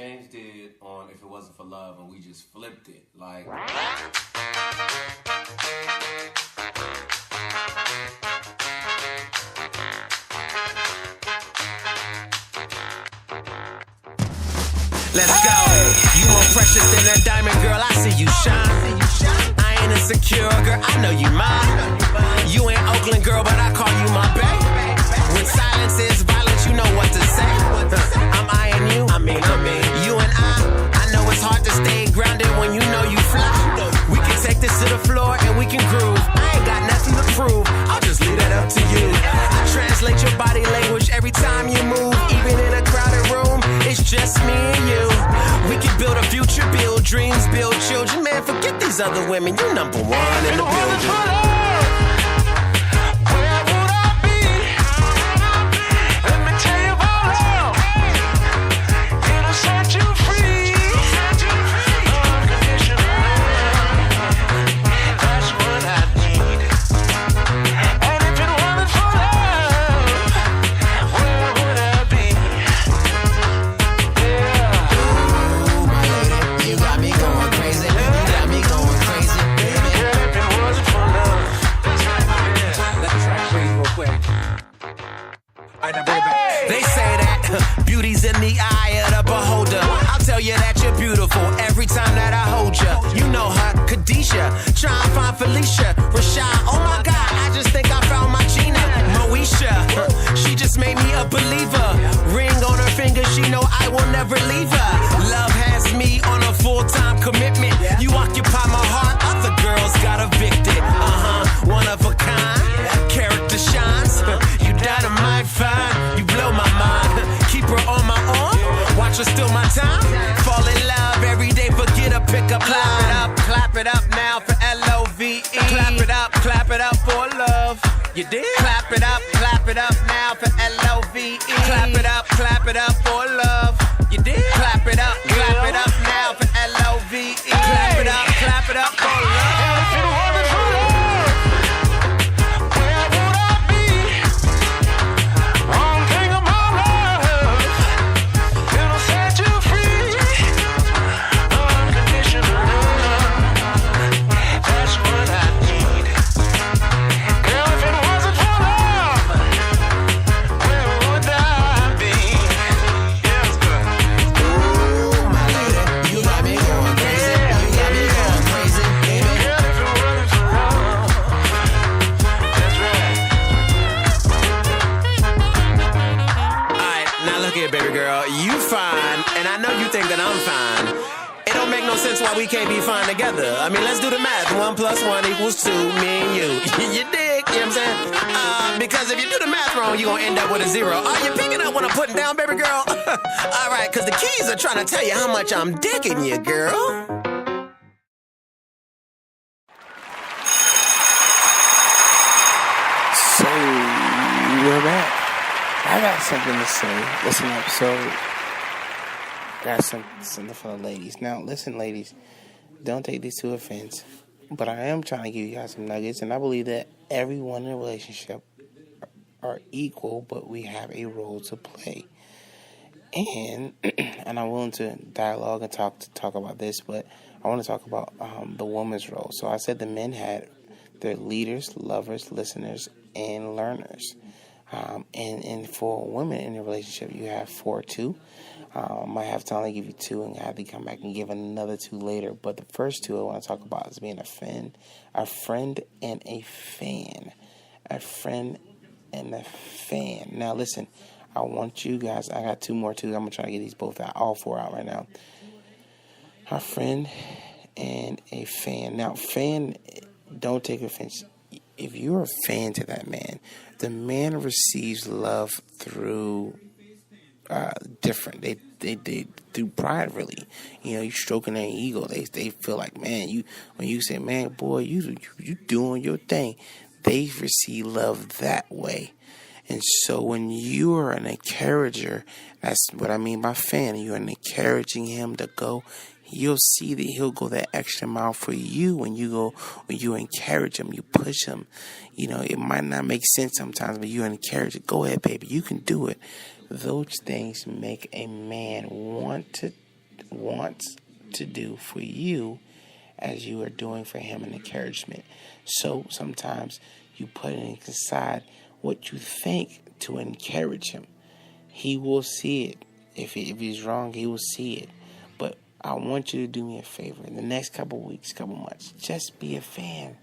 James did on If It Wasn't for Love, and we just flipped it. Like, let's go. You more precious than a diamond, girl. I see you shine. I ain't insecure, girl. I know you mine. You ain't Oakland, girl, but I call you my bae. When silence is violence, you know what to say. I'm eyeing you. I mean, you and I know it's hard to stay grounded when you know you fly. We can take this to the floor and we can groove. I ain't got nothing to prove. I'll just leave that up to you. I translate your body language every time you move, even in a crowded room. It's just me and you. We can build a future, build dreams, build children. Man, forget these other women. You number one in the building. They say that beauty's in the eye of the beholder. I'll tell you that you're beautiful every time that I hold you. You know her, Khadijah, try and find Felicia, Rashad. Oh my God, I just think I found my Gina, Moesha. She just made me a believer. Ring on her finger, she know I will never leave her. Love has me on a full-time commitment. You occupy my heart, other girls got evicted. One of a kind, character shines. You dynamite fine, you blow my mind. Keep her on my arm, watch her steal my time. Fall in love every day, forget a pickup line. Clap it up now for L-O-V-E. Clap it up for love. You did? Clap it up now for L-O-V-E. Clap it up for love. You did? Clap it up now for L-O-V-E. Clap it up for love. Sense why we can't be fine together. I mean, let's do the math. 1 + 1 = 2, me and you. You dig? You know what I'm saying? Because if you do the math wrong, you're going to end up with a 0. Are you picking up what I'm putting down, baby girl? All right, because the keys are trying to tell you how much I'm digging you, girl. So, we're back. I got something to say. Listen up. So, got something for the ladies. Now, listen, ladies, don't take this to offense, but I am trying to give you guys some nuggets, and I believe that everyone in a relationship are equal, but we have a role to play. And I'm willing to dialogue and talk about this, but I want to talk about the woman's role. So I said the men had their leaders, lovers, listeners, and learners. And for women in a relationship, you have 4 too. I might have to only give you 2 and have to come back and give another 2 later. But the first 2 I want to talk about is being a friend and a fan. A friend and a fan. Now listen, I want you guys, I got 2 more too. I'm going to try to get these both out, all 4 out right now. A friend and a fan. Now, fan, don't take offense. If you're a fan to that man, the man receives love through different. They through pride, really. You know, you stroking their ego. They feel like, man, when you say, man, boy, you doing your thing, they receive love that way. And so when you are an encourager, that's what I mean by fan. You're encouraging him to go. You'll see that he'll go that extra mile for you when you encourage him, you push him. You know, it might not make sense sometimes, but you encourage it. Go ahead, baby. You can do it. Those things make a man want to wants to do for you as you are doing for him an encouragement. So sometimes you put it aside what you think to encourage him. He will see it. If he's wrong, he will see it. But I want you to do me a favor. In the next couple weeks, couple months, just be a fan.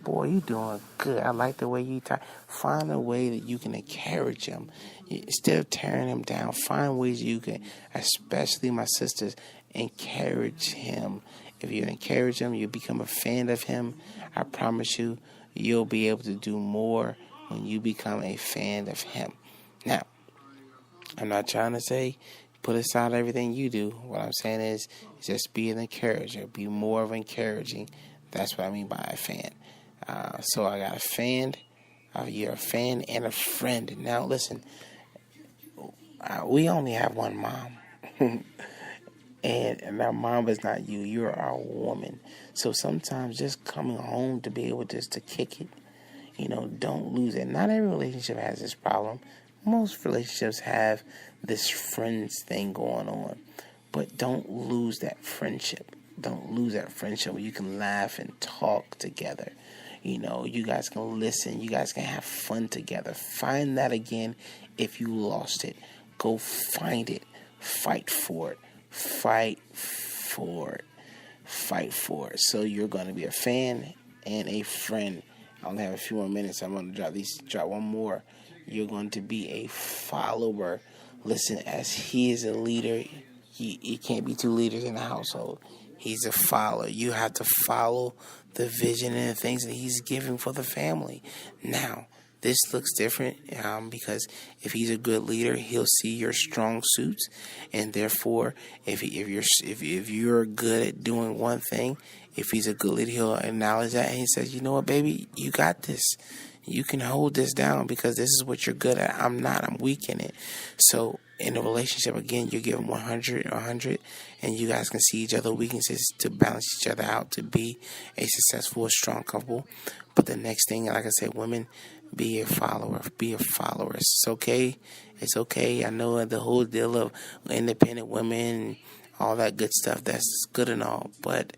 Boy, you doing good. I like the way you talk. Find a way that you can encourage him. Instead of tearing him down, find ways you can, especially my sisters, encourage him. If you encourage him, you become a fan of him. I promise you, you'll be able to do more when you become a fan of him. Now, I'm not trying to say put aside everything you do. What I'm saying is just be an encourager. Be more of encouraging. That's what I mean by a fan. So I got a fan. You're a fan and a friend. Now listen, we only have one mom. And our mom is not you. You're our woman. So sometimes just coming home to be able just to kick it, don't lose it. Not every relationship has this problem. Most relationships have this friends thing going on. But don't lose that friendship. Don't lose that friendship where you can laugh and talk together. You guys can listen. You guys can have fun together. Find that again if you lost it. Go find it. Fight for it. Fight for it. Fight for it. So you're going to be a fan and a friend. I only have a few more minutes. I'm going to drop one more. You're going to be a follower. Listen, as he is a leader, he can't be two leaders in the household. He's a follower. You have to follow the vision and the things that he's giving for the family. Now, this looks different because if he's a good leader, he'll see your strong suits, and therefore, if you're good at doing one thing, if he's a good leader, he'll acknowledge that and he says, "You know what, baby, you got this. You can hold this down because this is what you're good at. I'm not. I'm weak in it." So in a relationship, again, you're giving 100, and you guys can see each other's weaknesses to balance each other out to be a successful, strong couple. But the next thing, like I said, women, be a follower. Be a follower. It's okay. It's okay. I know the whole deal of independent women and all that good stuff, that's good and all. But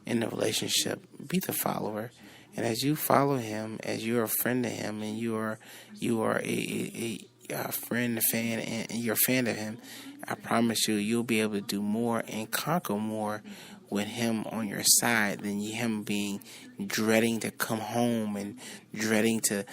in the relationship, be the follower. And as you follow him, as you're a friend to him, and you are a friend, a fan, and you're a fan of him, I promise you'll be able to do more and conquer more with him on your side than him being dreading to come home and dreading to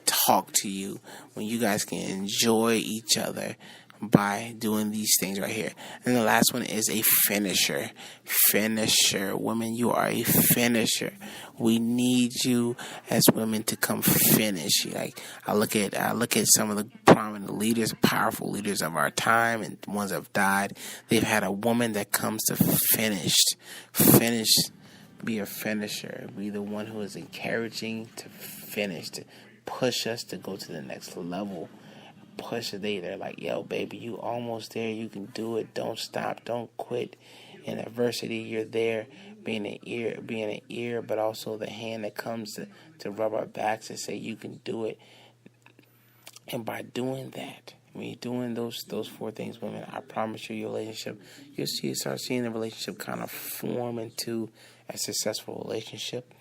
talk to you, when you guys can enjoy each other by doing these things right here. And the last one is a finisher. Finisher. Women, you are a finisher. We need you as women to come finish. Like I look at some of the prominent leaders, powerful leaders of our time, and ones that have died. They've had a woman that comes to finish. Be a finisher. Be the one who is encouraging to finish, to push us to go to the next level. Push it. They're like, "Yo, baby, you almost there. You can do it. Don't stop. Don't quit. In adversity, you're there." Being an ear, but also the hand that comes to rub our backs and say, "You can do it." And by doing that, when you're doing those four things, women, I promise you, your relationship, you'll start seeing the relationship kind of form into a successful relationship.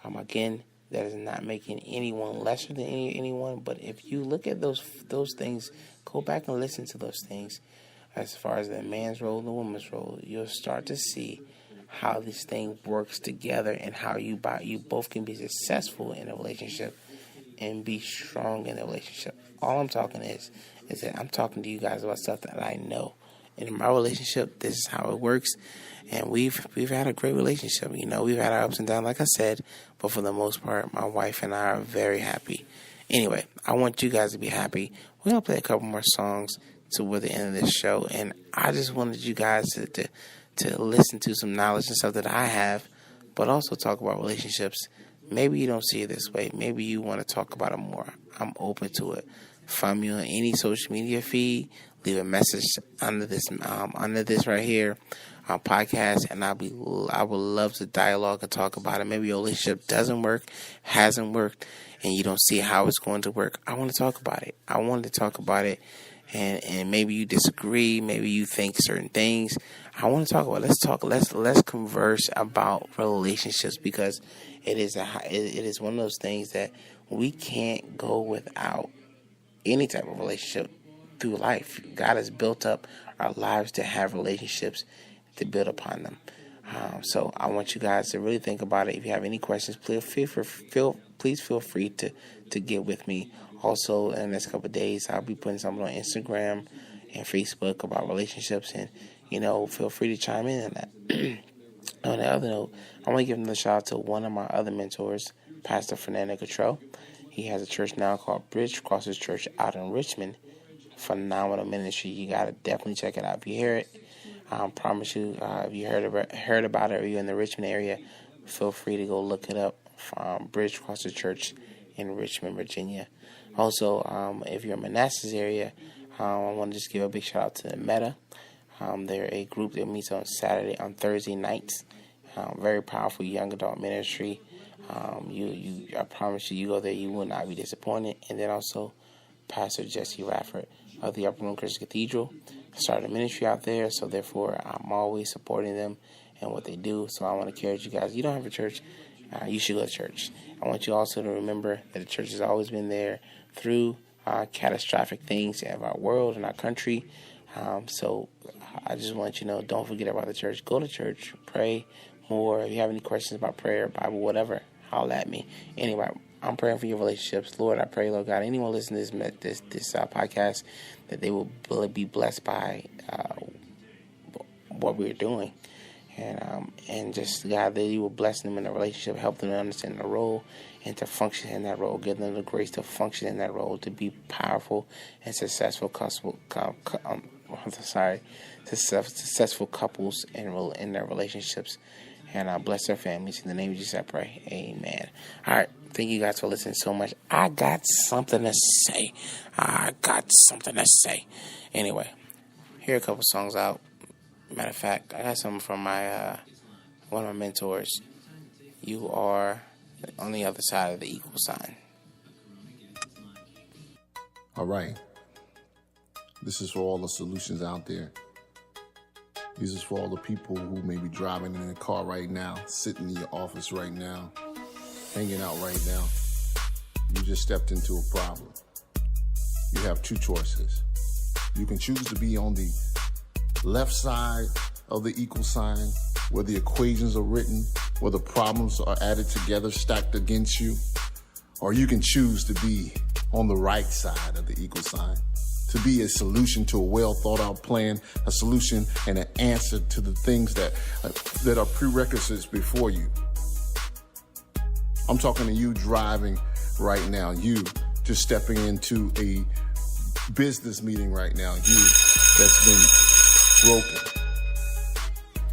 Again, that is not making anyone lesser than anyone, but if you look at those things, go back and listen to those things. As far as the man's role and the woman's role, you'll start to see how this thing works together and how you both can be successful in a relationship and be strong in a relationship. All I'm talking is that I'm talking to you guys about stuff that I know. And in my relationship, this is how it works. And we've had a great relationship. We've had our ups and downs, like I said, but for the most part, my wife and I are very happy. Anyway, I want you guys to be happy. We're going to play a couple more songs toward the end of this show. And I just wanted you guys to listen to some knowledge and stuff that I have, but also talk about relationships. Maybe you don't see it this way. Maybe you want to talk about it more. I'm open to it. Find me on any social media feed. Leave a message under this right here podcast, and I would love to dialogue and talk about it. Maybe your relationship doesn't work, hasn't worked, and you don't see how it's going to work. I want to talk about it. I wanted to talk about it and maybe you disagree, maybe you think certain things. I want to talk about. Let's converse about relationships, because it is one of those things that we can't go without any type of relationship through life. God has built up our lives to have relationships, to build upon them. So I want you guys to really think about it. If you have any questions, please feel free to get with me. Also, in the next couple of days, I'll be putting something on Instagram and Facebook about relationships, and feel free to chime in on that. On the other note, I want to give another shout out to one of my other mentors, Pastor Fernando Cottrell. He has a church now called Bridge Crossers Church out in Richmond. Phenomenal ministry. You got to definitely check it out. If you hear it, I promise you, if you heard about it or you're in the Richmond area, feel free to go look it up. Bridge Crossers Church in Richmond, Virginia. Also, if you're in Manassas area, I want to just give a big shout out to the Meta. They're a group that meets on Thursday nights. Very powerful young adult ministry. I promise you go there, you will not be disappointed. And then also, Pastor Jesse Rafford of the Upper Room Christian Cathedral started a ministry out there, so therefore I'm always supporting them and what they do. So I want to encourage you guys. You don't have a church, you should go to church. I want you also to remember that the church has always been there through catastrophic things of our world and our country. So I just want you to know, don't forget about the church. Go to church, pray more. If you have any questions about prayer, Bible, whatever, holler at me. Anyway, I'm praying for your relationships. Lord, I pray, Lord God, anyone listening to this podcast, that they will be blessed by what we're doing. And just, God, that you will bless them in the relationship, help them to understand the role and to function in that role. Give them the grace to function in that role, to be powerful and successful successful couples in their relationships. And bless their families. In the name of Jesus, I pray. Amen. All right. Thank you guys for listening so much. I got something to say. Anyway, here are a couple songs out. Matter of fact, I got something from my one of my mentors. You are on the other side of the equal sign. All right. This is for all the solutions out there. This is for all the people who may be driving in a car right now, sitting in your office right now, hanging out right now. You just stepped into a problem. You have two choices. You can choose to be on the left side of the equal sign, where the equations are written, where the problems are added together, stacked against you. Or you can choose to be on the right side of the equal sign, to be a solution to a well thought out plan, a solution and an answer to the things that are prerequisites before you. I'm talking to you driving right now, you just stepping into a business meeting right now, you that's been broken.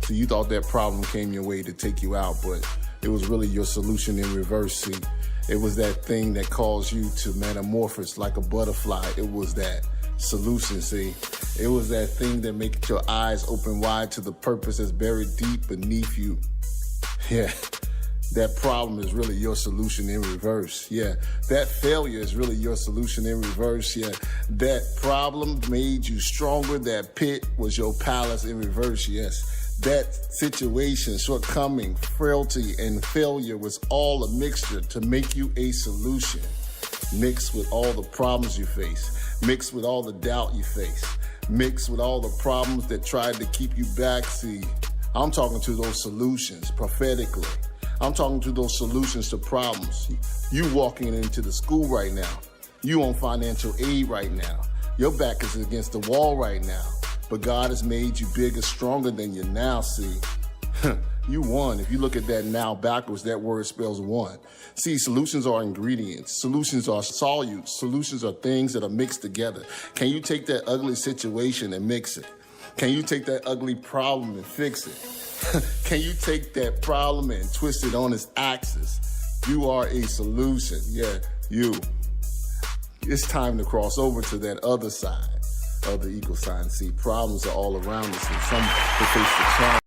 So you thought that problem came your way to take you out, but it was really your solution in reverse. See, it was that thing that caused you to metamorphose like a butterfly. It was that solution, see. It was that thing that makes your eyes open wide to the purpose that's buried deep beneath you. Yeah, that problem is really your solution in reverse. Yeah, that failure is really your solution in reverse. Yeah, that problem made you stronger. That pit was your palace in reverse. Yes, that situation, shortcoming, frailty, and failure was all a mixture to make you a solution. Mixed with all the problems you face. Mixed with all the doubt you face. Mixed with all the problems that tried to keep you back. See, I'm talking to those solutions prophetically. I'm talking to those solutions to problems. You walking into the school right now. You on financial aid right now. Your back is against the wall right now. But God has made you bigger, stronger than you now, see. You won. If you look at that now backwards, that word spells one. See, solutions are ingredients. Solutions are solutes. Solutions are things that are mixed together. Can you take that ugly situation and mix it? Can you take that ugly problem and fix it? Can you take that problem and twist it on its axis? You are a solution. Yeah, you. It's time to cross over to that other side of the equal sign. See, problems are all around us, and some they face the challenge.